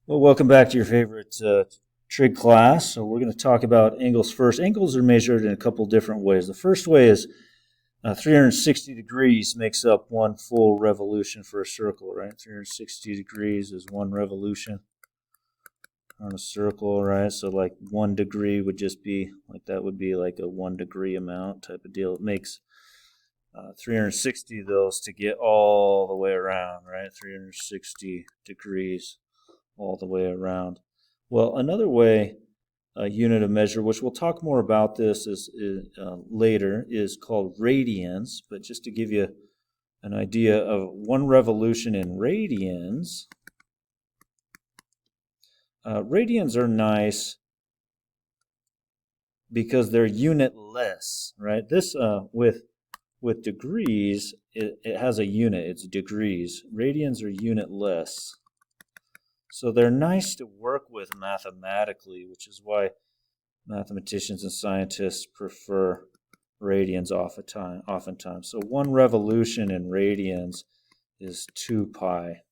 Well, welcome back to your favorite trig class. So we're going to talk about angles first. Angles are measured in a couple different ways. The first way is 360 degrees makes up one full revolution for a circle, right? 360 degrees is one revolution on a circle, right? So like 1 degree would just be like that would be like a 1 degree amount type of deal. It makes 360 of those to get all the way around, right? 360 degrees all the way around. Well, another way, a unit of measure, which we'll talk more about this later, is called radians. But just to give you an idea of one revolution in radians, radians are nice because they're unitless, right? This with degrees, it has a unit. It's degrees. Radians are unitless. So they're nice to work with mathematically, which is why mathematicians and scientists prefer radians oftentimes. So one revolution in radians is 2 pi,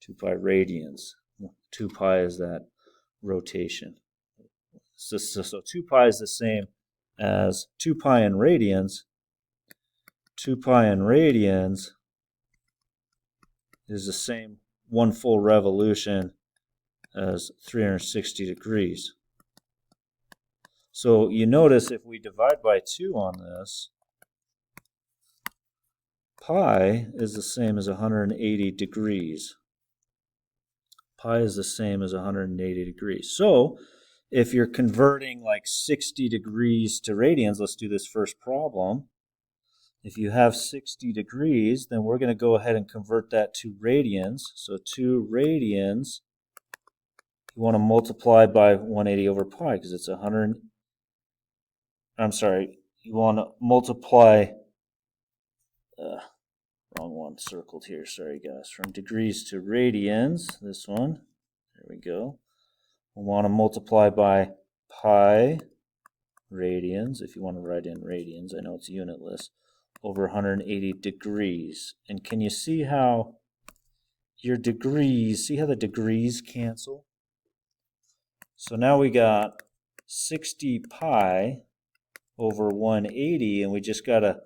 2 pi radians. 2 pi is that rotation. So 2 pi is the same as 2 pi in radians. 2 pi in radians is the same one full revolution as 360 degrees. So you notice if we divide by 2 on this, pi is the same as 180 degrees. Pi is the same as 180 degrees. So if you're converting like 60 degrees to radians, let's do this first problem. If you have 60 degrees, then we're going to go ahead and convert that to radians. So 2 radians, you want to multiply by 180 over pi because it's 100. I'm sorry, you want to multiply, wrong one circled here, sorry guys, from degrees to radians, this one, there we go. We want to multiply by pi radians, if you want to write in radians, I know it's unitless, over 180 degrees. And can you see how your degrees, see how the degrees cancel? So now we got 60 pi over 180, and we just got to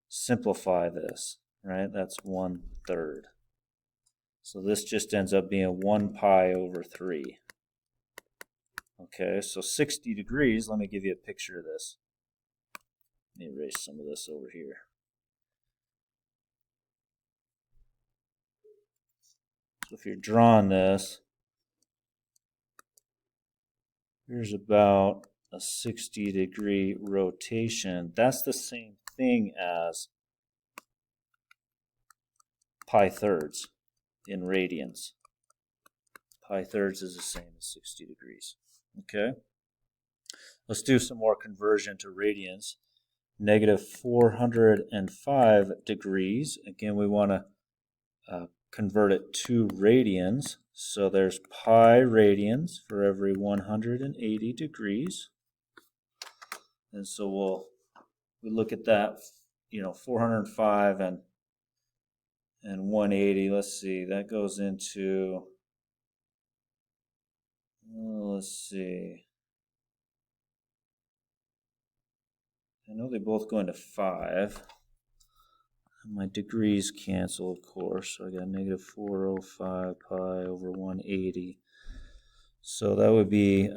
simplify this, right? That's 1/3. So this just ends up being 1 pi over 3. Okay, so 60 degrees, let me give you a picture of this. Let me erase some of this over here. So if you're drawing this, here's about a 60-degree rotation. That's the same thing as pi thirds in radians. Pi thirds is the same as 60 degrees. Okay? Let's do some more conversion to radians. Negative 405 degrees. Again, we want to convert it to radians. So there's pi radians for every 180 degrees. And so we look at that, 405 and 180. Let's see, that goes into, let's see. I know they both go into 5. My degrees cancel, of course. So I got negative 405 pi over 180. So that would be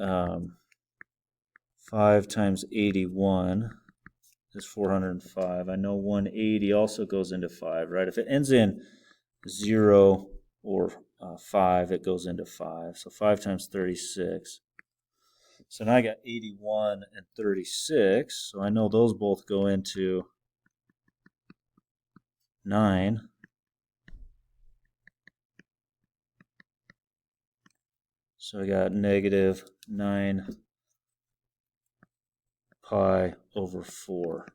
5 times 81 is 405. I know 180 also goes into 5, right? If it ends in 0 or 5, it goes into 5. So 5 times 36. So now I got 81 and 36. So I know those both go into 9. So I got negative 9 pi over 4.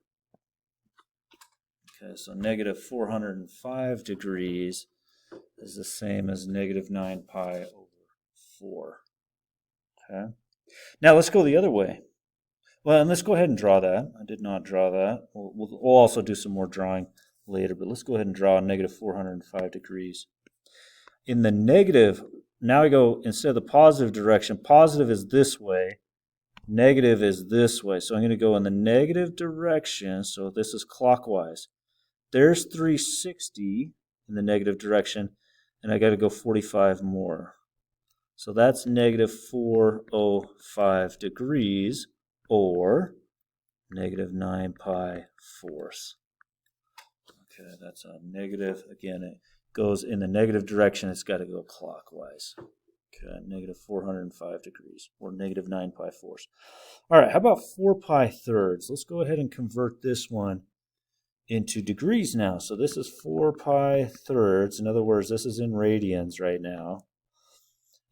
Okay, so negative 405 degrees is the same as negative 9 pi over 4. Okay. Now let's go the other way. Well, and let's go ahead and draw that. I did not draw that. We'll also do some more drawing later, but let's go ahead and draw negative 405 degrees. In the negative now I go, instead of the positive direction, positive is this way, negative is this way. So I'm going to go in the negative direction. So this is clockwise. There's 360 in the negative direction, and I got to go 45 more. So that's negative 405 degrees, or negative 9 pi fourths. Okay, that's a negative. Again, it goes in the negative direction. It's got to go clockwise. Okay, negative 405 degrees, or negative 9 pi fourths. All right, how about 4 pi thirds? Let's go ahead and convert this one into degrees now. So this is 4 pi thirds. In other words, this is in radians right now.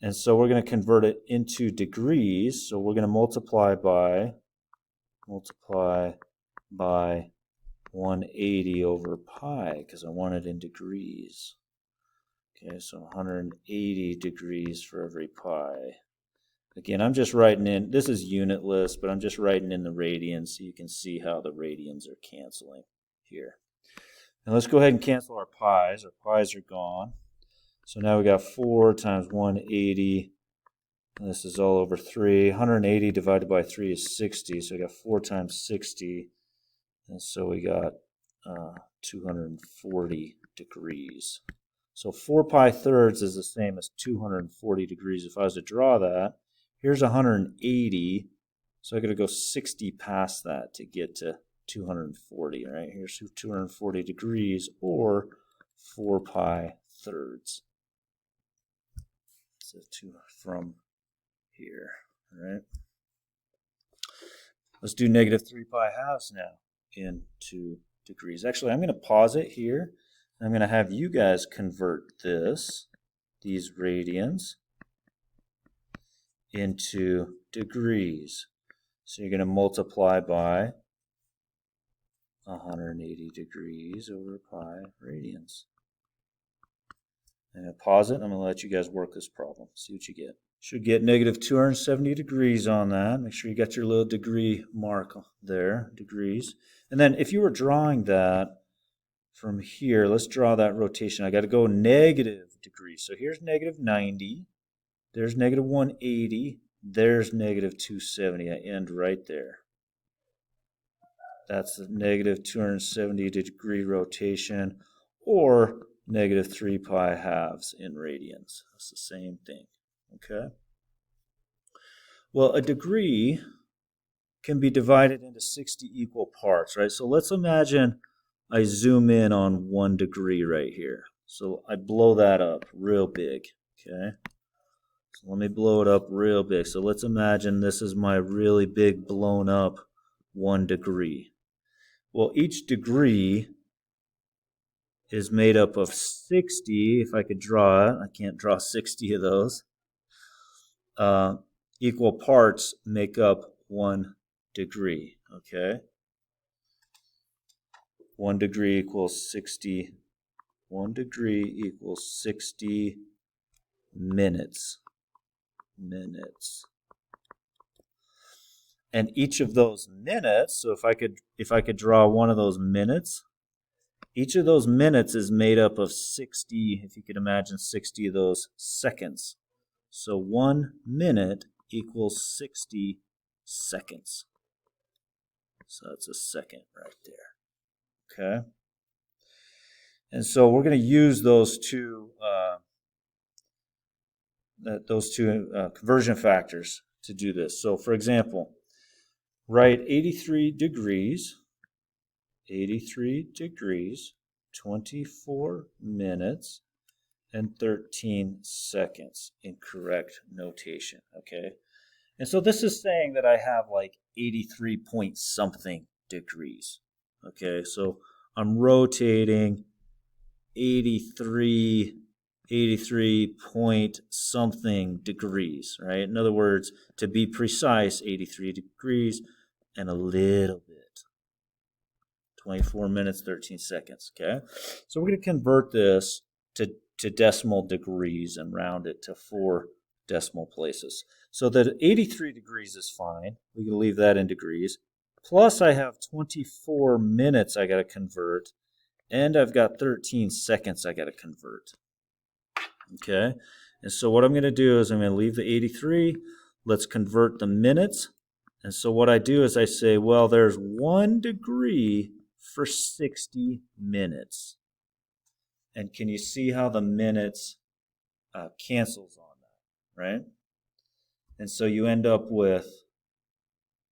And so we're going to convert it into degrees. So we're going to multiply by 180 over pi, because I want it in degrees. Okay, so 180 degrees for every pi. Again, I'm just writing in, this is unitless, but I'm just writing in the radians so you can see how the radians are canceling here. And let's go ahead and cancel our pi's. Our pi's are gone. So now we got 4 times 180. And this is all over 3. 180 divided by 3 is 60. So we got 4 times 60. And so we got 240 degrees. So 4 pi thirds is the same as 240 degrees. If I was to draw that, here's 180. So I got to go 60 past that to get to 240. Right? Here's 240 degrees, or 4 pi thirds. So from here. All right. Let's do negative 3 pi halves now into degrees. Actually, I'm going to pause it here. I'm going to have you guys convert these radians, into degrees. So you're going to multiply by 180 degrees over pi radians. I'm going to pause it. I'm going to let you guys work this problem. See what you get. Should get negative 270 degrees on that. Make sure you got your little degree mark there, degrees. And then if you were drawing that from here, let's draw that rotation. I got to go negative degrees. So here's negative 90. There's negative 180. There's negative 270. I end right there. That's the negative 270 degree rotation, or negative 3 pi halves in radians. That's the same thing. Okay? Well, a degree can be divided into 60 equal parts, right? So let's imagine I zoom in on 1 degree right here. So I blow that up real big, okay? So let me blow it up real big. So let's imagine this is my really big blown up 1 degree. Well, each degree is made up of 60, if I could draw it. I can't draw 60 of those. Equal parts make up 1 degree, okay? 1 degree equals 60. 1 degree equals 60 minutes. And each of those minutes, so if I could draw one of those minutes, each of those minutes is made up of 60, if you could imagine 60 of those seconds. So 1 minute equals 60 seconds. So that's a second right there. Okay? And so we're going to use those two conversion factors to do this. So for example, write 83 degrees, 24 minutes, and 13 seconds in correct notation, okay? And so this is saying that I have like 83 point something degrees, okay? So I'm rotating 83 point something degrees, right? In other words, to be precise, 83 degrees and a little bit. 24 minutes, 13 seconds, okay? So we're going to convert this to decimal degrees and round it to 4 decimal places. So that 83 degrees is fine. We can leave that in degrees. Plus I have 24 minutes I got to convert, and I've got 13 seconds I got to convert. Okay? And so what I'm going to do is I'm going to leave the 83. Let's convert the minutes. And so what I do is I say, well, there's 1 degree for 60 minutes. And can you see how the minutes cancels on that, right? And so you end up with,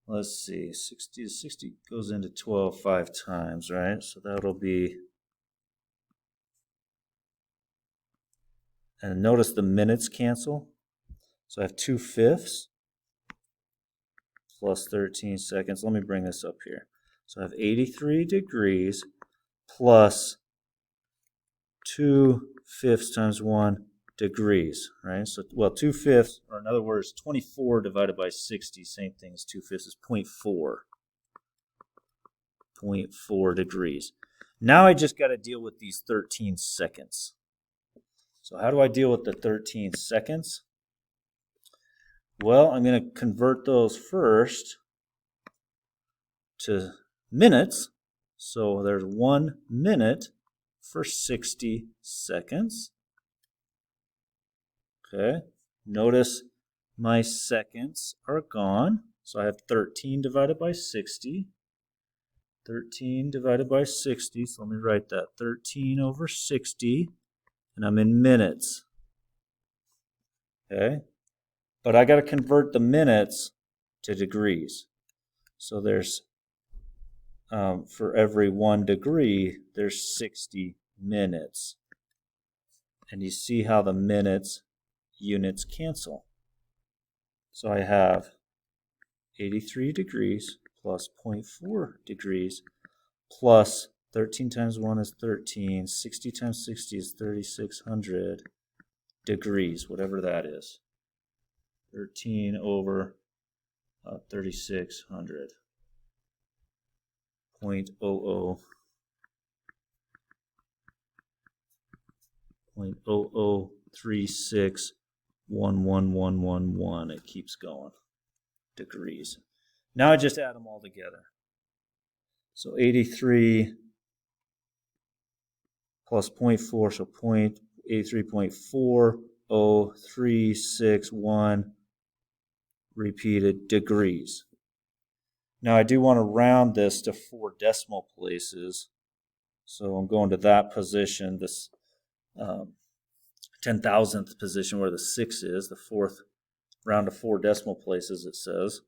let's see, 60 goes into 12 5 times, right? So that'll be, and notice the minutes cancel. So I have 2/5 plus 13 seconds. Let me bring this up here. So I have 83 degrees plus 2/5 times 1 degrees, right? So, well, 2/5, or in other words, 24 divided by 60, same thing as 2/5 is 0.4. 0.4 degrees. Now I just got to deal with these 13 seconds. So how do I deal with the 13 seconds? Well, I'm going to convert those first to minutes. So there's 1 minute for 60 seconds. Okay, notice my seconds are gone. So I have 13 divided by 60. 13 divided by 60, so let me write that. 13 over 60, and I'm in minutes. Okay, but I got to convert the minutes to degrees. So there's, for every 1 degree, there's 60 minutes. And you see how the minutes units cancel. So I have 83 degrees plus 0.4 degrees plus 13 times 1 is 13, 60 times 60 is 3,600 degrees, whatever that is. 13 over 3,600. 0.00361111. It keeps going. Degrees. Now I just add them all together. So 83 plus 0.4, so 83.40361 repeated degrees. Now I do want to round this to 4 decimal places. So I'm going to that position, this 10,000th position where the 6 is, the 4th, round to 4 decimal places it says.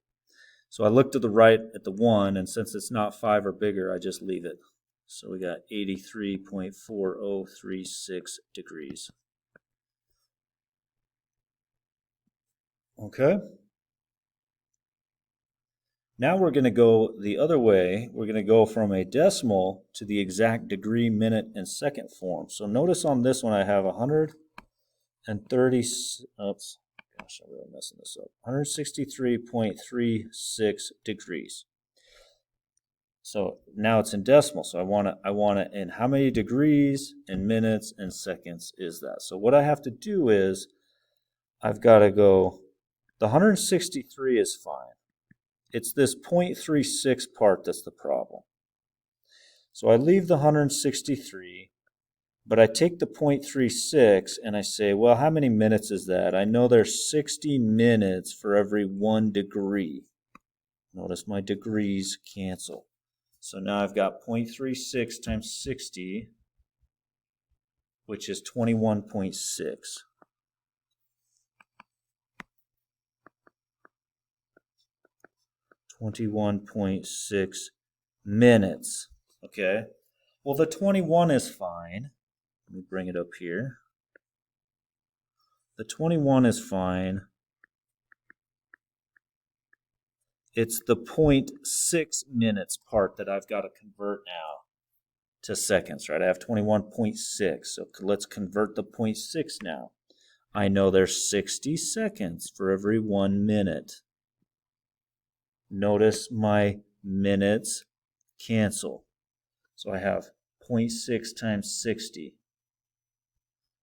So I look to the right at the 1, and since it's not 5 or bigger, I just leave it. So we got 83.4036 degrees. Okay. Now we're going to go the other way. We're going to go from a decimal to the exact degree, minute, and second form. So notice on this one I have 130, oops, gosh, I'm really messing this up. 163.36 degrees. So now it's in decimal. So I want it in how many degrees in minutes and seconds is that? So what I have to do is I've got to go, the 163 is fine. It's this 0.36 part that's the problem. So I leave the 163, but I take the 0.36 and I say, well, how many minutes is that? I know there's 60 minutes for every 1 degree. Notice my degrees cancel. So now I've got 0.36 times 60, which is 21.6. 21.6 minutes. Okay. Well, the 21 is fine. Let me bring it up here. The 21 is fine. It's the 0.6 minutes part that I've got to convert now to seconds, right? I have 21.6. So let's convert the 0.6 now. I know there's 60 seconds for every 1 minute. Notice my minutes cancel. So I have 0.6 times 60,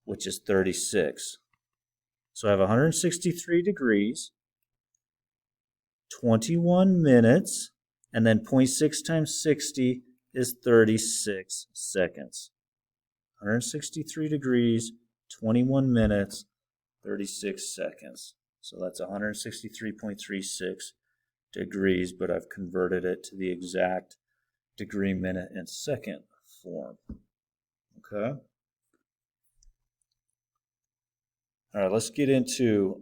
which is 36. So I have 163 degrees, 21 minutes, and then 0.6 times 60 is 36 seconds. 163 degrees, 21 minutes, 36 seconds. So that's 163.36 degrees, but I've converted it to the exact degree, minute, and second form. Okay. All right, let's get into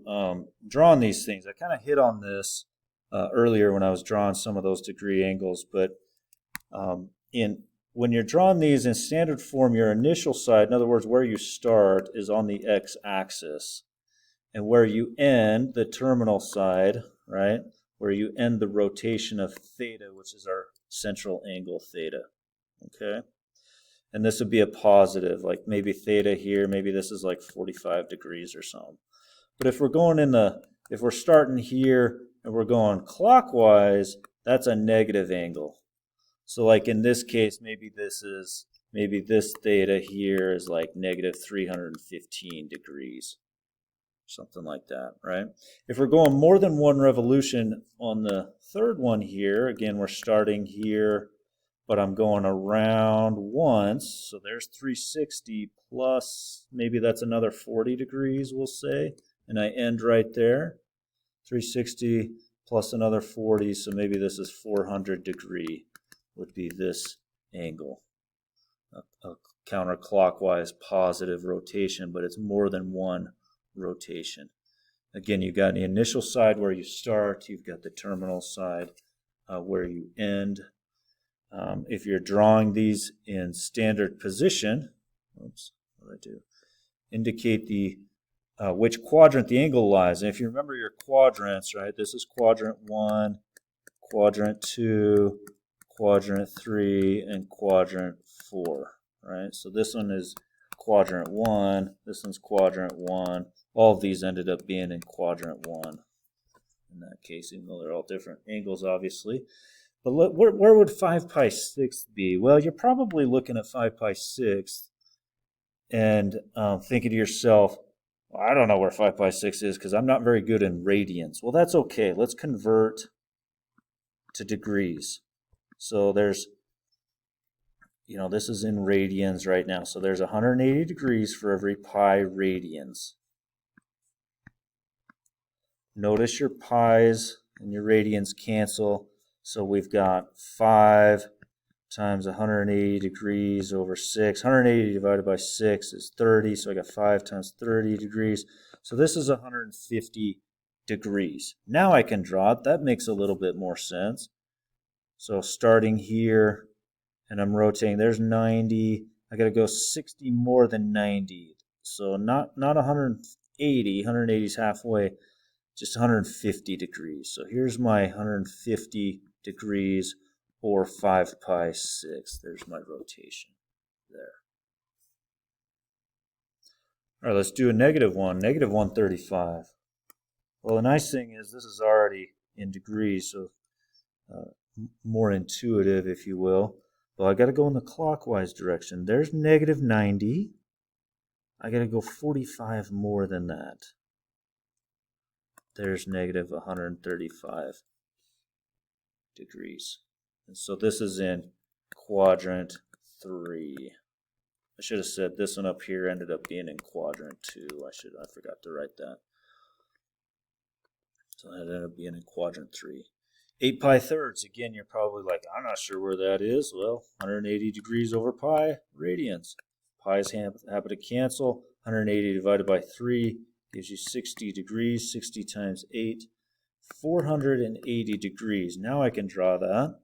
drawing these things. I kind of hit on this earlier when I was drawing some of those degree angles, but when you're drawing these in standard form, your initial side, in other words, where you start, is on the x-axis. And where you end, the terminal side, right, where you end the rotation of theta, which is our central angle theta, okay? And this would be a positive, like maybe theta here, maybe this is like 45 degrees or something. But if we're going if we're starting here and we're going clockwise, that's a negative angle. So like in this case, maybe this theta here is like negative 315 degrees. Something like that, right? If we're going more than one revolution on the third one here, again, we're starting here, but I'm going around once, so there's 360 plus, maybe that's another 40 degrees, we'll say, and I end right there. 360 plus another 40, so maybe this is 400 degree, would be this angle. A counterclockwise positive rotation, but it's more than one rotation. Again, you've got the initial side where you start, you've got the terminal side where you end. If you're drawing these in standard position, oops, what did I do? Indicate the which quadrant the angle lies. And if you remember your quadrants, right, this is quadrant 1, quadrant 2, quadrant 3, and quadrant 4, right? So this one is quadrant 1, this one's quadrant 1. All of these ended up being in quadrant 1 in that case, even though they're all different angles, obviously. But where would 5 pi 6 be? Well, you're probably looking at 5 pi 6 and thinking to yourself, well, I don't know where 5 pi 6 is because I'm not very good in radians. Well, that's okay. Let's convert to degrees. So there's, this is in radians right now. So there's 180 degrees for every pi radians. Notice your pi's and your radians cancel. So we've got 5 times 180 degrees over 6. 180 divided by 6 is 30. So I got 5 times 30 degrees. So this is 150 degrees. Now I can draw it. That makes a little bit more sense. So starting here, and I'm rotating, there's 90. I got to go 60 more than 90. So not 180. 180 is halfway. Just 150 degrees. So here's my 150 degrees or 5 pi 6. There's my rotation there. All right, let's do a negative one, negative 135. Well, the nice thing is this is already in degrees, so more intuitive, if you will. Well, I got to go in the clockwise direction. There's negative 90. I got to go 45 more than that. There's negative 135 degrees. And so this is in quadrant 3. I should have said this one up here ended up being in quadrant 2. I forgot to write that. So that ended up being in quadrant 3. 8 pi thirds. Again, you're probably like, I'm not sure where that is. Well, 180 degrees over pi radians. Pi's happen to cancel. 180 divided by 3 gives you 60 degrees. 60 times 8, 480 degrees. Now I can draw that.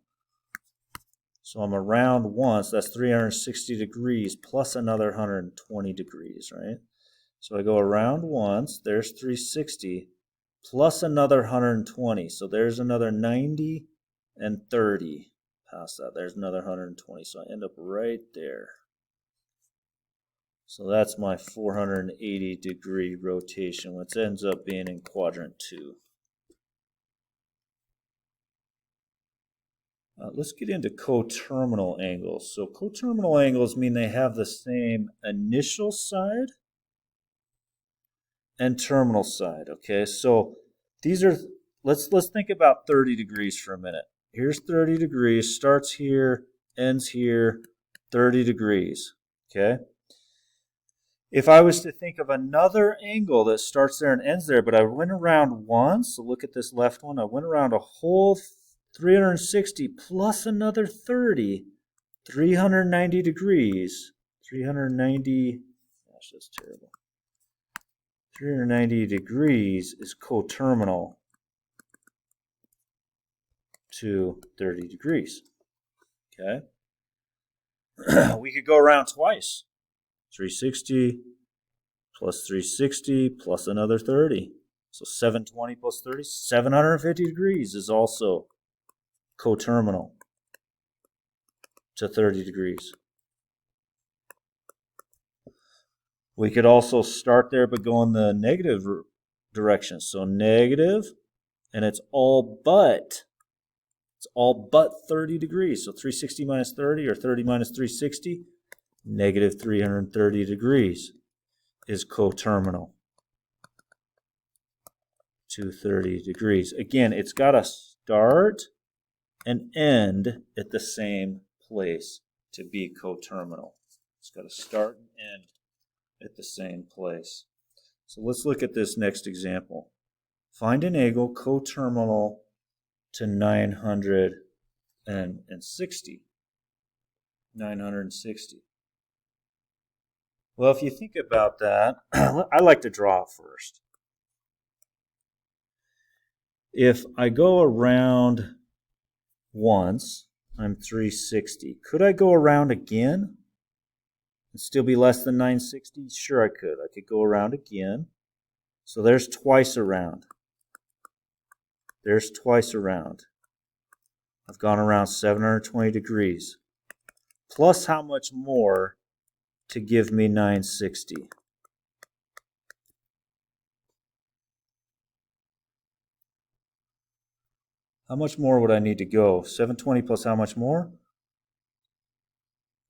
So I'm around once. That's 360 degrees plus another 120 degrees, right? So I go around once. There's 360 plus another 120. So there's another 90 and 30 past that. There's another 120. So I end up right there. So that's my 480 degree rotation, which ends up being in quadrant 2. Let's get into coterminal angles. So coterminal angles mean they have the same initial side and terminal side. Okay, so these are, let's think about 30 degrees for a minute. Here's 30 degrees, starts here, ends here, 30 degrees. Okay. If I was to think of another angle that starts there and ends there, but I went around once, so look at this left one, I went around a whole 360 plus another 30, 390 degrees. 390, gosh, that's terrible. 390 degrees is coterminal to 30 degrees. Okay? We could go around twice. 360 plus 360 plus another 30. So 720 plus 30, 750 degrees is also coterminal to 30 degrees. We could also start there but go in the negative direction. So negative, and it's all but 30 degrees. So 360 minus 30 or 30 minus 360, negative 330 degrees is coterminal to 30 degrees. Again, it's got to start and end at the same place to be coterminal. It's got to start and end at the same place. So let's look at this next example. Find an angle coterminal to 960. 960. Well, if you think about that, I like to draw first. If I go around once, I'm 360. Could I go around again and still be less than 960? Sure, I could. I could go around again. So there's twice around. There's twice around. I've gone around 720 degrees. Plus how much more to give me 960? How much more would I need to go? 720 plus how much more?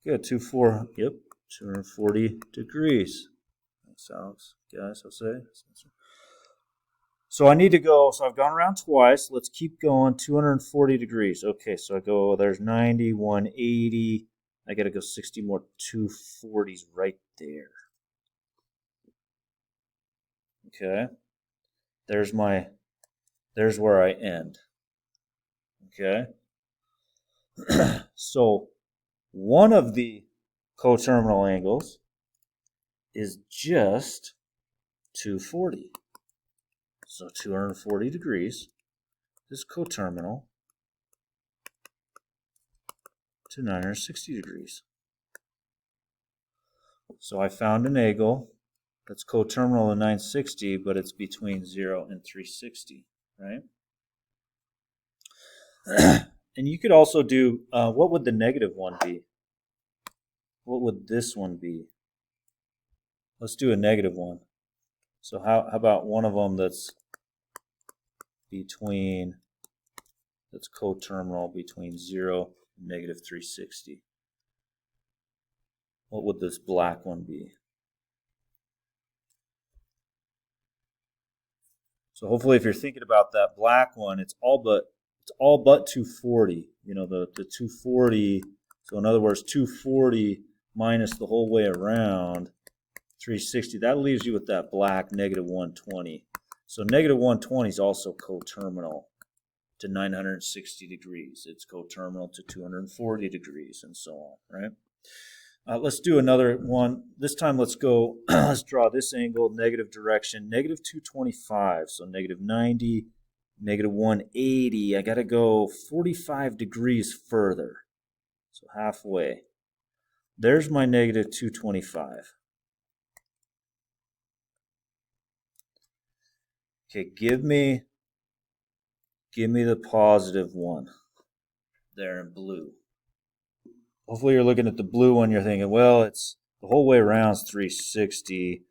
Good, 240 degrees. Thanks, Alex. Guys, I'll say. So I need to go, so I've gone around twice. Let's keep going, 240 degrees. Okay, so I go, there's 90, 180. I got to go 60 more 240s right there. Okay. There's where I end. Okay. So one of the coterminal angles is just 240. So 240 degrees is coterminal to 960 degrees. So I found an angle that's coterminal to 960, but it's between 0 and 360, right? And you could also do, what would the negative one be? What would this one be? Let's do a negative one. So how about one of them that's coterminal between 0 and negative 360? What would this black one be? So hopefully if you're thinking about that black one, it's all but 240. You know, the 240, so in other words, 240 minus the whole way around 360, that leaves you with that black negative 120. So negative 120 is also coterminal to 960 degrees. It's coterminal to 240 degrees and so on, right? Let's do another one. This time let's go, let's draw this angle, negative direction, negative 225. So negative 90, negative 180. I got to go 45 degrees further. So halfway. There's my negative 225. Okay, give me the positive one there in blue. Hopefully you're looking at the blue one, you're thinking, well, it's the whole way around is 360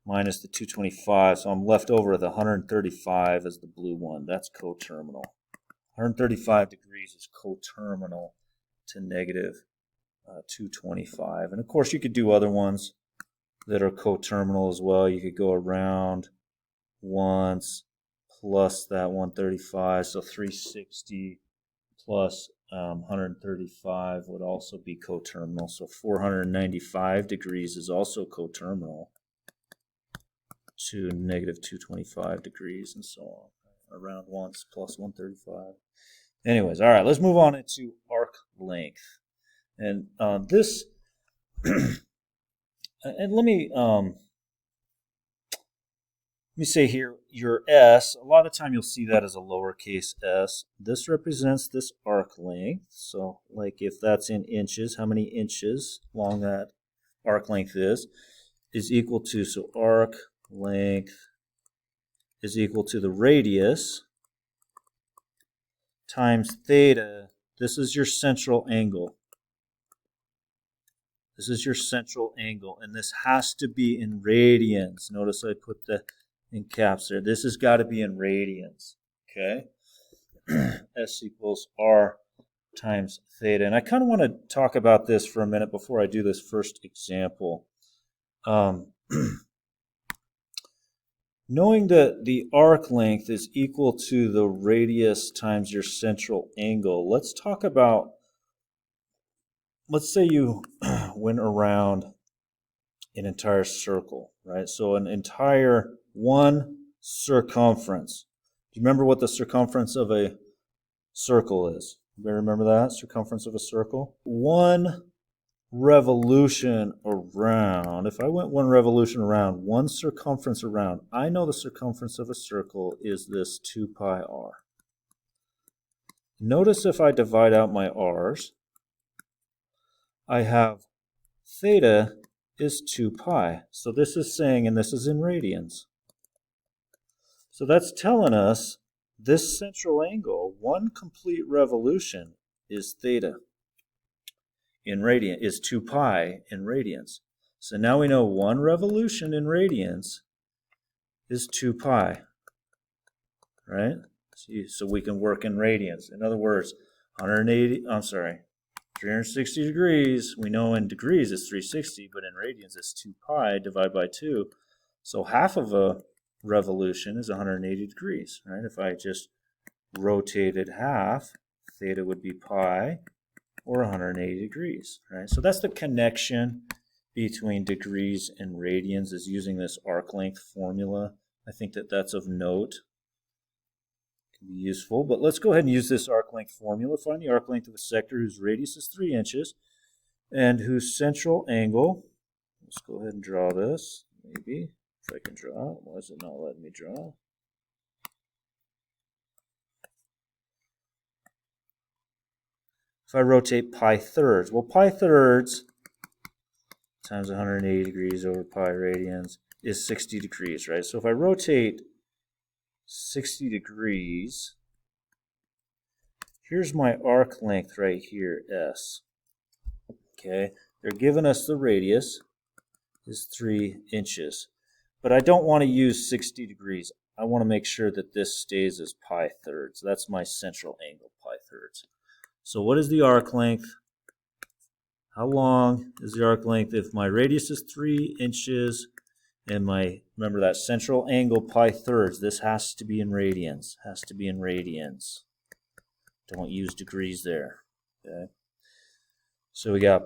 minus the 225, so I'm left over with 135 as the blue one. That's coterminal. 135 degrees is coterminal to negative 225. And of course you could do other ones that are coterminal as well. You could go around once plus that 135, so 360 plus 135 would also be coterminal. So 495 degrees is also coterminal to negative 225 degrees and so on. Around once plus 135. Anyways, all right, let's move on into arc length. And this, and let me say here, your S, a lot of the time you'll see that as a lowercase s. This represents this arc length. So like if that's in inches, how many inches long that arc length is equal to, so arc length is equal to the radius times theta. This is your central angle. This is your central angle, and this has to be in radians. Notice I put the in caps there. This has got to be in radians, okay? S equals R times theta. And I kind of want to talk about this for a minute before I do this first example. Knowing that the arc length is equal to the radius times your central angle, let's talk about, let's say you went around an entire circle, right? So an entire one circumference. Do you remember what the circumference of a circle is? Anybody remember that? Circumference of a circle? One revolution around. If I went one revolution around, one circumference around, I know the circumference of a circle is this 2 pi r. Notice if I divide out my r's, I have theta is 2 pi. So this is saying, and this is in radians. So that's telling us this central angle, one complete revolution, is theta in radian, is 2 pi in radians. So now we know one revolution in radians is 2 pi, right? So we can work in radians. In other words, 360 degrees, we know in degrees it's 360, but in radians it's 2 pi divided by 2. So half of a revolution is 180 degrees, right? If I just rotated half, theta would be pi, or 180 degrees, right? So that's the connection between degrees and radians, is using this arc length formula. I think that that's of note. It can be useful, but let's go ahead and use this arc length formula. Find the arc length of a sector whose radius is 3 inches and whose central angle, let's go ahead and draw this, maybe, if I can draw. Why is it not letting me draw? If I rotate pi thirds, well, pi thirds times 180 degrees over pi radians is 60 degrees, right? So if I rotate 60 degrees, here's my arc length right here, S. Okay, they're giving us the radius is 3 inches. But I don't want to use 60 degrees. I want to make sure that this stays as pi thirds. That's my central angle, pi thirds. So what is the arc length? How long is the arc length if my radius is 3 inches and my, remember that central angle pi thirds, this has to be in radians, Don't use degrees there, okay? So we got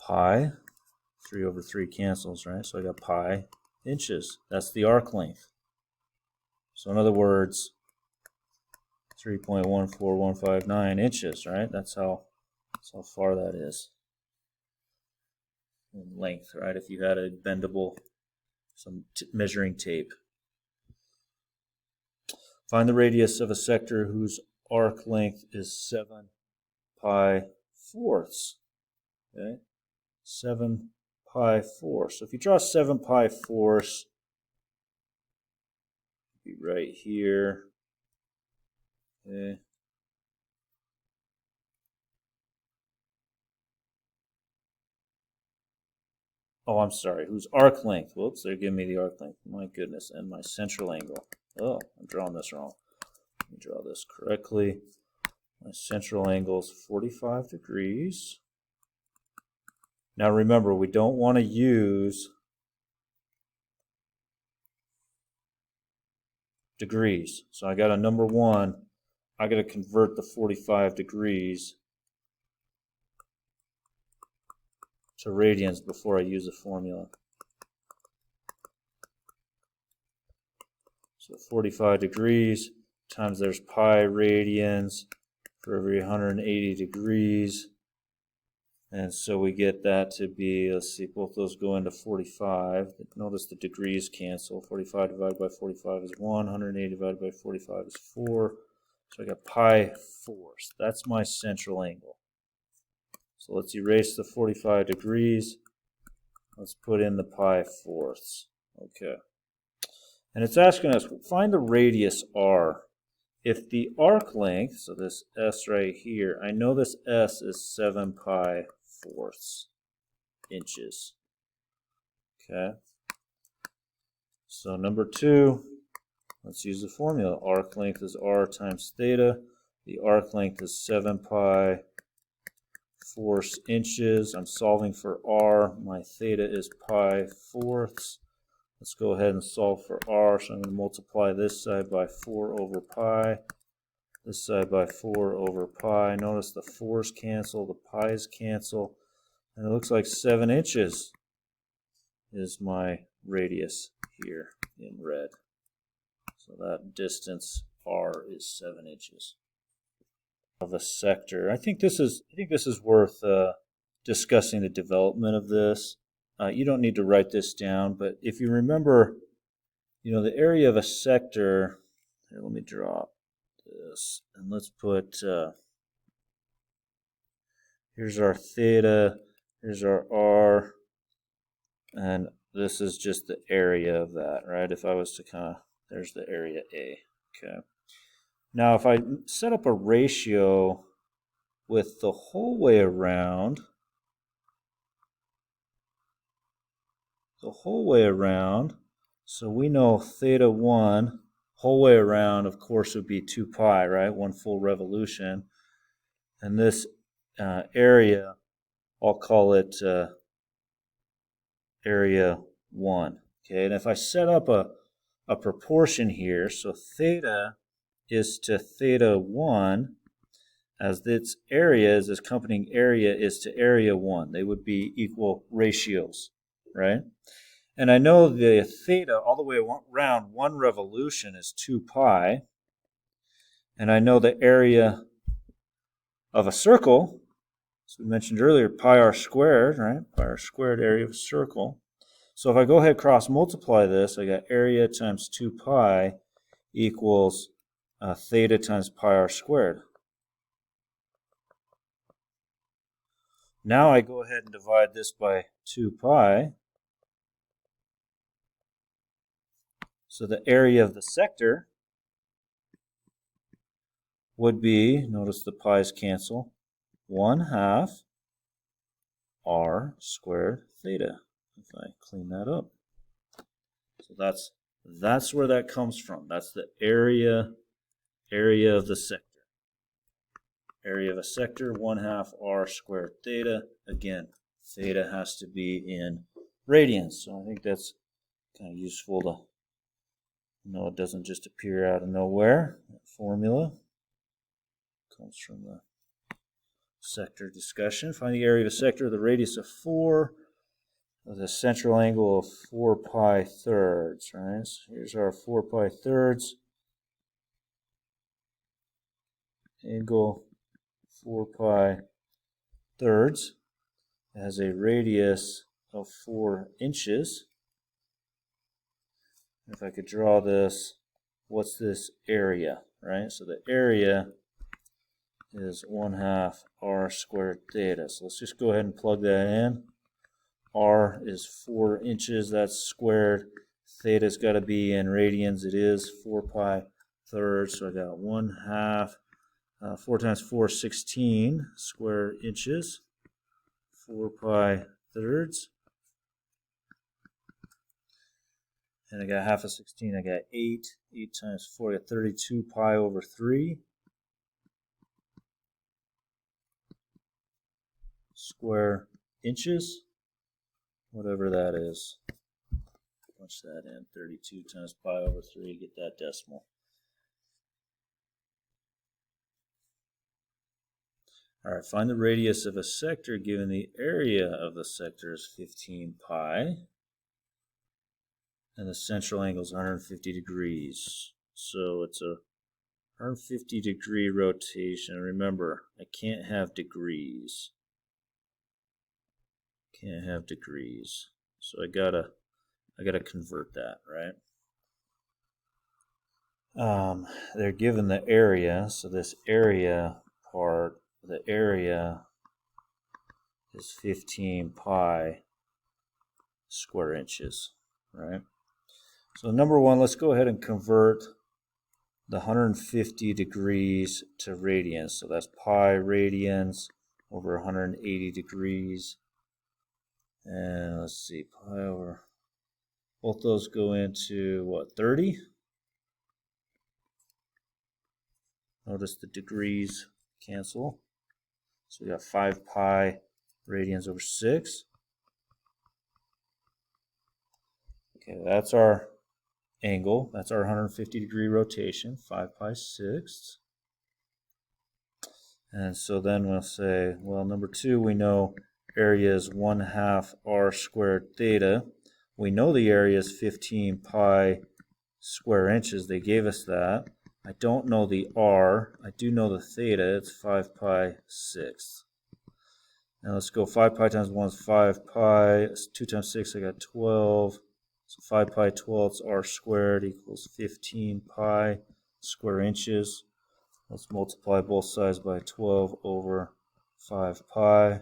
pi, 3 over 3 cancels, right? So I got pi inches. That's the arc length. So in other words, 3.14159 inches, right? That's how far that is in length, right? If you had a bendable, some measuring tape. Find the radius of a sector whose arc length is 7 pi fourths, okay? 7 pi fourths. So if you draw 7 pi fourths, be right here. Okay. Oh, I'm sorry. Whose arc length? Whoops, they're giving me the arc length. My goodness, and my central angle. Oh, I'm drawing this wrong. Let me draw this correctly. My central angle is 45 degrees. Now remember, we don't want to use degrees. So I got a number 1 I got to convert the 45 degrees to radians before I use the formula. So 45 degrees times there's pi radians for every 180 degrees. And so we get that to be, let's see, both those go into 45. Notice the degrees cancel. 45 divided by 45 is 1. 180 divided by 45 is 4. So I got pi fourths. That's my central angle. So let's erase the 45 degrees. Let's put in the pi fourths. Okay. And it's asking us, find the radius r. If the arc length, so this s right here, I know this s is 7 pi fourths inches. Okay. So number 2, let's use the formula. Arc length is r times theta. The arc length is 7 pi fourths inches. I'm solving for r. My theta is pi fourths. Let's go ahead and solve for r. So I'm going to multiply this side by 4 over pi. This side by 4 over pi. Notice the 4's cancel, the pi's cancel. And it looks like 7 inches is my radius here in red. So that distance r is 7 inches of a sector. I think this is worth discussing the development of this. You don't need to write this down, but if you remember, the area of a sector, here, let me draw this, and let's put, here's our theta, here's our r, and this is just the area of that, right? If I was to there's the area A, okay. Now, if I set up a ratio with the whole way around, so we know theta 1 whole way around, of course, would be 2 pi, right? 1 full revolution. And this area, I'll call it area 1. Okay, and if I set up a proportion here, so theta is to theta 1, as its area, as this accompanying area is to area 1. They would be equal ratios, right? And I know the theta all the way around 1 revolution is 2 pi. And I know the area of a circle, as we mentioned earlier, pi r squared, right? Pi r squared area of a circle. So if I go ahead cross multiply this, I got area times 2 pi equals theta times pi r squared. Now I go ahead and divide this by 2 pi. So the area of the sector would be, notice the pi's cancel, 1/2 r squared theta. If I clean that up. So that's where that comes from. That's the area of the sector. Area of a sector, 1/2 r squared theta. Again, theta has to be in radians. So I think that's kind of useful to know it doesn't just appear out of nowhere. That formula comes from the sector discussion. Find the area of a sector, the radius of 4, with a central angle of 4 pi thirds, right? So here's our 4 pi thirds. Angle 4 pi thirds has a radius of 4 inches. If I could draw this, what's this area, right? So the area is 1/2 r squared theta. So let's just go ahead and plug that in. R is 4 inches, that's squared. Theta's got to be in radians, it is 4 pi thirds. So I got 1/2, 4 times 4 is 16 square inches, 4 pi thirds. And I got 1/2 of 16, I got 8. 8 times 4, I got 32 pi over 3. Square inches, whatever that is. Punch that in, 32 times pi over 3, get that decimal. All right, find the radius of a sector given the area of the sector is 15 pi. And the central angle is 150 degrees. So it's a 150 degree rotation. Remember, I can't have degrees. Can't have degrees. So I gotta convert that, right? They're given the area, so this area part, the area is 15 pi square inches, right? So number one, let's go ahead and convert the 150 degrees to radians. So that's pi radians over 180 degrees. And let's see, pi over, both those go into what, 30? Notice the degrees cancel. So we got 5 pi radians over 6. Okay, that's our angle. That's our 150 degree rotation, 5 pi 6. And so then we'll say, well, number 2, we know area is 1/2 r squared theta. We know the area is 15 pi square inches. They gave us that. I don't know the r. I do know the theta. It's 5 pi 6. Now let's go 5 pi times 1 is 5 pi. 2 times 6, I got 12. So 5 pi 12 r squared equals 15 pi square inches. Let's multiply both sides by 12 over 5 pi.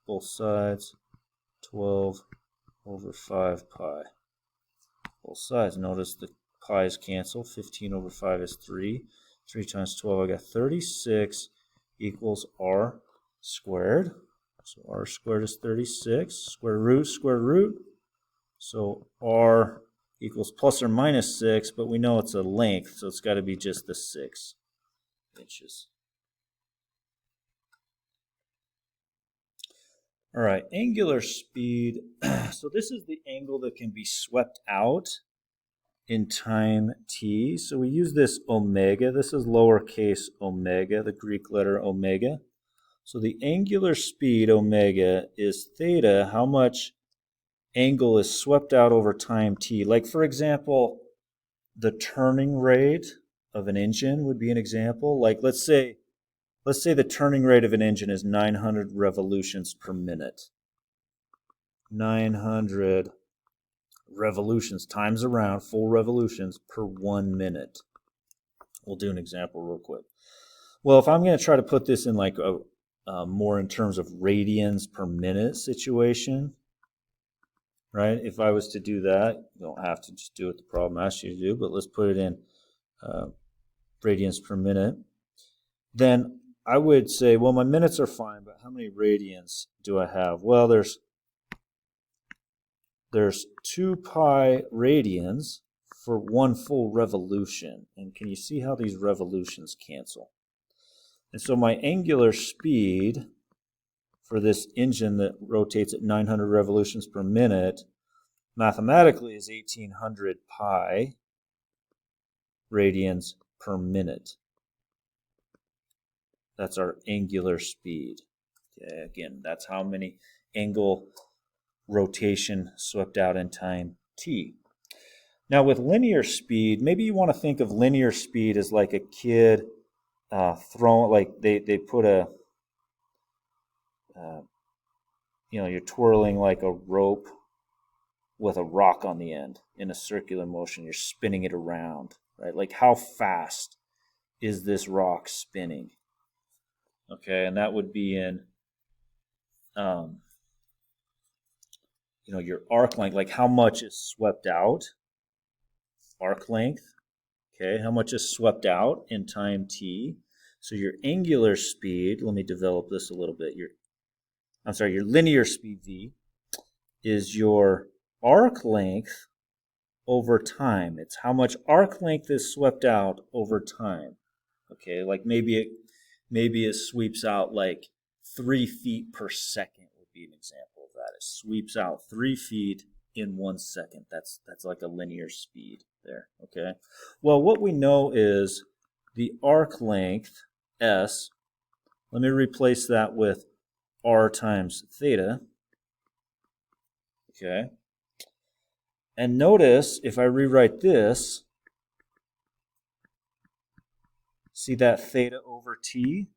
Both sides, 12 over 5 pi. Both sides, notice the pi's cancel. 15 over 5 is 3. 3 times 12, I got 36 equals r squared. So r squared is 36. Square root. So r equals plus or minus 6, but we know it's a length, so it's got to be just the 6 inches. All right, angular speed. So this is the angle that can be swept out in time t. So we use this omega. This is lowercase omega, the Greek letter omega. So the angular speed, omega, is theta, how much angle is swept out over time t. Like, for example, the turning rate of an engine would be an example. Like, let's say the turning rate of an engine is 900 revolutions per minute. 900 revolutions, times around, full revolutions per 1 minute. We'll do an example real quick. Well, if I'm going to try to put this in like a more in terms of radians per minute situation, right? If I was to do that, you don't have to just do what the problem asks you to do, but let's put it in radians per minute. Then I would say, well, my minutes are fine, but how many radians do I have? Well, there's 2 pi radians for 1 full revolution. And can you see how these revolutions cancel? And so my angular speed for this engine that rotates at 900 revolutions per minute mathematically is 1800 pi radians per minute. That's our angular speed. Okay, again, that's how many angle rotation swept out in time t. Now with linear speed, maybe you want to think of linear speed as like a kid throwing, like they put a, you're twirling like a rope with a rock on the end in a circular motion. You're spinning it around, right? Like how fast is this rock spinning? Okay, and that would be in, your arc length, like how much is swept out, arc length, okay, how much is swept out in time t. So your angular speed, let me develop this a little bit, your linear speed v is your arc length over time. It's how much arc length is swept out over time. Okay, like maybe it sweeps out like 3 feet per second would be an example of that. It sweeps out 3 feet in 1 second. That's like a linear speed there. Okay. Well, what we know is the arc length S Let me replace that with r times theta. Okay. And notice if I rewrite this, see that theta over t?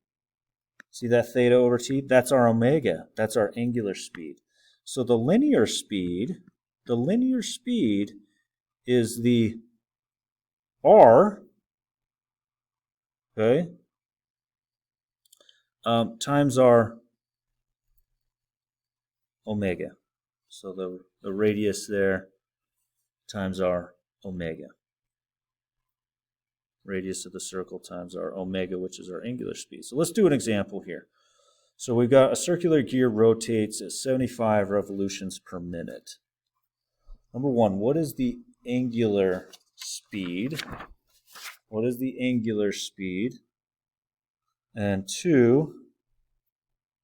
See that theta over t? That's our omega. That's our angular speed. So the linear speed is the r, okay, times our omega. So the radius there times our omega. Radius of the circle times our omega, which is our angular speed. So let's do an example here. So we've got a circular gear rotates at 75 revolutions per minute. Number one, what is the angular speed? What is the angular speed? And two,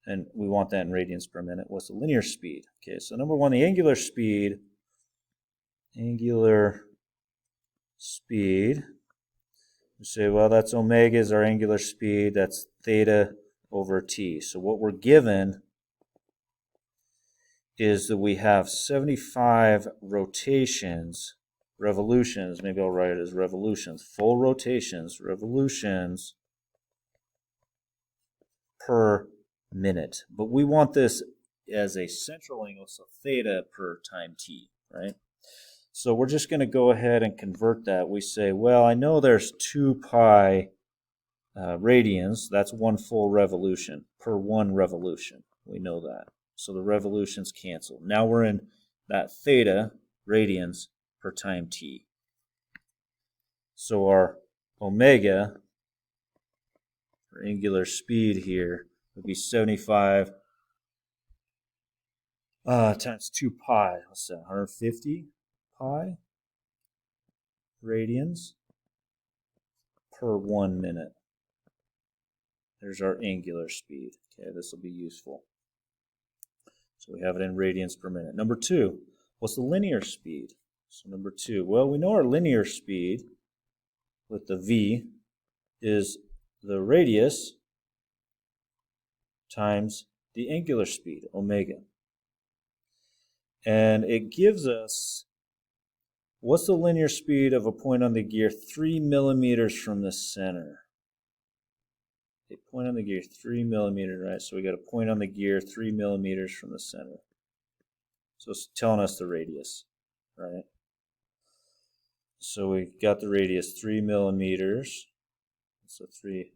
and we want that in radians per minute, what's the linear speed? Okay, so number one, the angular speed, we say, well, that's omega is our angular speed, that's theta over t. So what we're given is that we have 75 revolutions, maybe I'll write it as revolutions, full rotations, revolutions per minute. But we want this as a central angle, so theta per time t, right? So we're just going to go ahead and convert that. We say, well, I know there's 2 pi radians. That's 1 full revolution per 1 revolution. We know that. So the revolutions cancel. Now we're in that theta radians per time t. So our omega, our angular speed here, would be 75 times 2 pi. What's that, 150 pi radians per 1 minute. There's our angular speed. Okay, this will be useful. So we have it in radians per minute. Number two, what's the linear speed? So number two, well, we know our linear speed with the v is the radius times the angular speed, omega. And it gives us, what's the linear speed of a point on the gear 3 millimeters from the center? A point on the gear 3 millimeters, right? So we got a point on the gear 3 millimeters from the center. So it's telling us the radius, right? So we got the radius 3 millimeters. So 3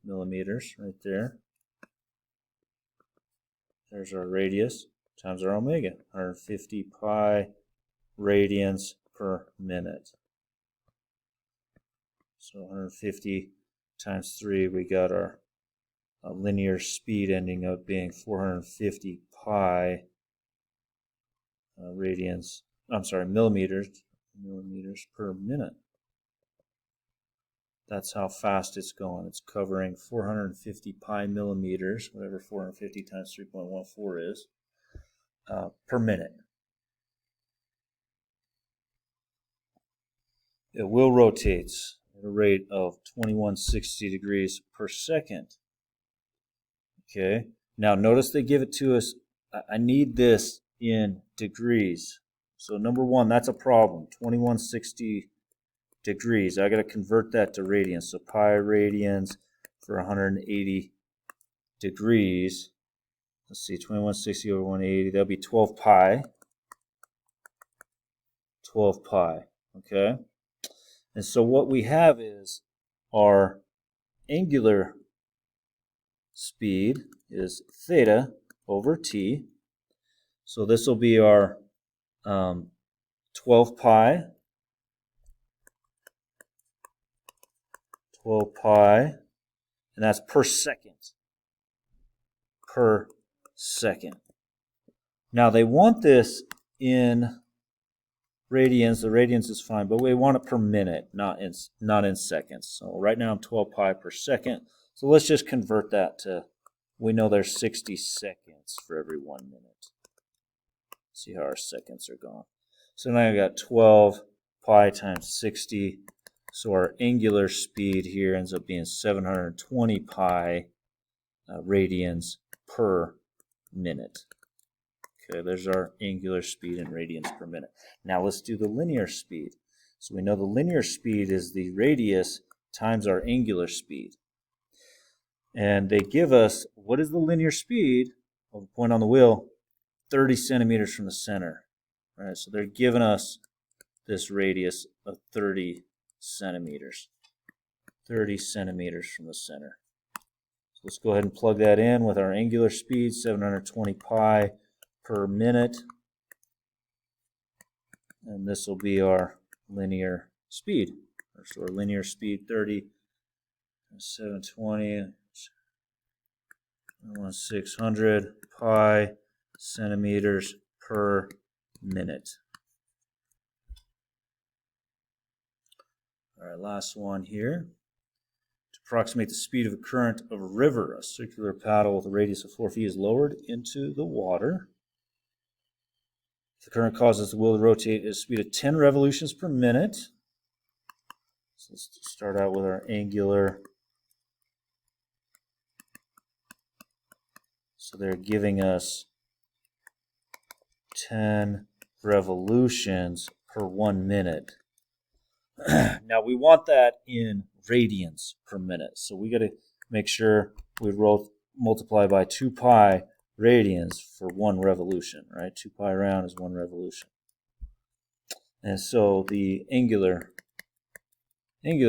millimeters right there. There's our radius times our omega, 150 pi radians per minute. So 150 times 3, we got our linear speed ending up being 450 pi millimeters per minute. That's how fast it's going. It's covering 450 pi millimeters, whatever 450 times 3.14 is, per minute. It will rotate at a rate of 2160 degrees per second. Okay, now notice they give it to us. I need this in degrees. So number one, that's a problem. 2160 degrees. I got to convert that to radians. So pi radians for 180 degrees. Let's see, 2160 over 180. That'll be 12 pi. 12 pi. Okay. And so what we have is our angular speed is theta over t. So this will be our 12 pi. 12 pi, and that's per second. Per second. Now they want this in radians. The radians is fine, but we want it per minute, not in seconds. So right now I'm 12 pi per second. So let's just convert that to, we know there's 60 seconds for every 1 minute. See how our seconds are gone. So now I got 12 pi times 60. So our angular speed here ends up being 720 pi radians per minute. Okay, there's our angular speed in radians per minute. Now let's do the linear speed. So we know the linear speed is the radius times our angular speed. And they give us, what is the linear speed of a point on the wheel? 30 centimeters from the center. All right, so they're giving us this radius of 30 centimeters. 30 centimeters from the center. So let's go ahead and plug that in with our angular speed, 720 pi per minute. And this will be our linear speed. So our linear speed, 30, 720, 600 pi centimeters per minute. All right, last one here. To approximate the speed of a current of a river, a circular paddle with a radius of 4 feet is lowered into the water. If the current causes the wheel to rotate at a speed of 10 revolutions per minute. So let's start out with our angular. So they're giving us 10 revolutions per 1 minute. Now we want that in radians per minute. So we got to make sure we multiply by 2 pi radians for 1 revolution, right? 2 pi around is 1 revolution. And so the angular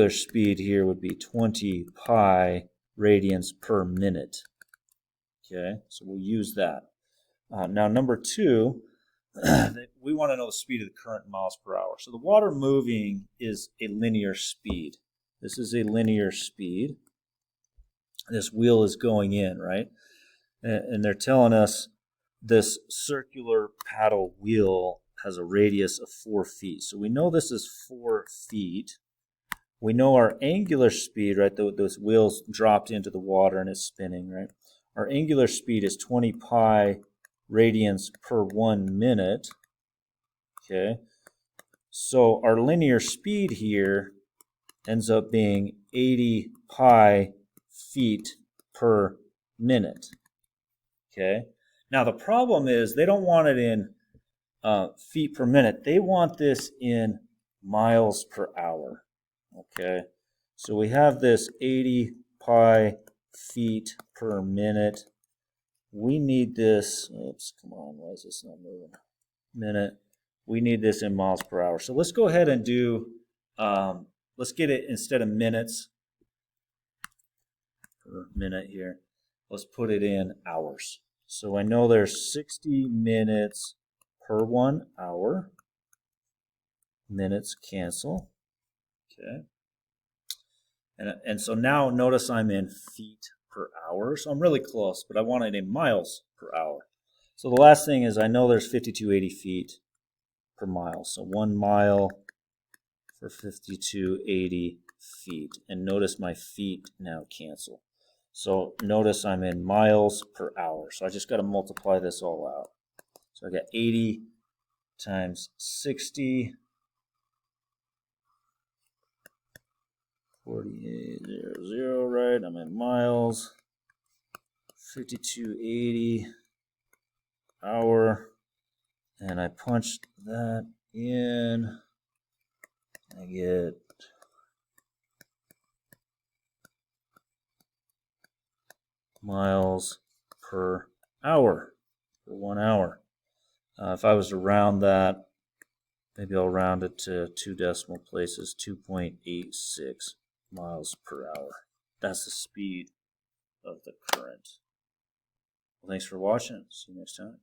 speed here would be 20 pi radians per minute. Okay, so we'll use that. Now number 2, we want to know the speed of the current in miles per hour. So the water moving is a linear speed. This is a linear speed. This wheel is going in, right? And they're telling us this circular paddle wheel has a radius of 4 feet. So we know this is 4 feet. We know our angular speed, right? Those wheels dropped into the water and it's spinning, right? Our angular speed is 20 pi radians per 1 minute. Okay. So our linear speed here ends up being 80 pi feet per minute. Okay. Now the problem is they don't want it in feet per minute. They want this in miles per hour. Okay. So we have this 80 pi feet per minute. We need this, oops, come on, why is this not moving? Minute. We need this in miles per hour. So let's go ahead and do, let's get it instead of minutes per minute here. Let's put it in hours. So I know there's 60 minutes per 1 hour. Minutes cancel. Okay. And so now notice I'm in feet per hour. So I'm really close, but I want it in miles per hour. So the last thing is I know there's 5280 feet per mile. So 1 mile for 5280 feet. And notice my feet now cancel. So notice I'm in miles per hour. So I just got to multiply this all out. So I got 80 times 60. 4800, right? I'm in miles. 5280 hour. And I punched that in. I get miles per hour for 1 hour. If I was to round that, maybe I'll round it to 2 decimal places, 2.86 miles per hour. That's the speed of the current. Well, thanks for watching. See you next time.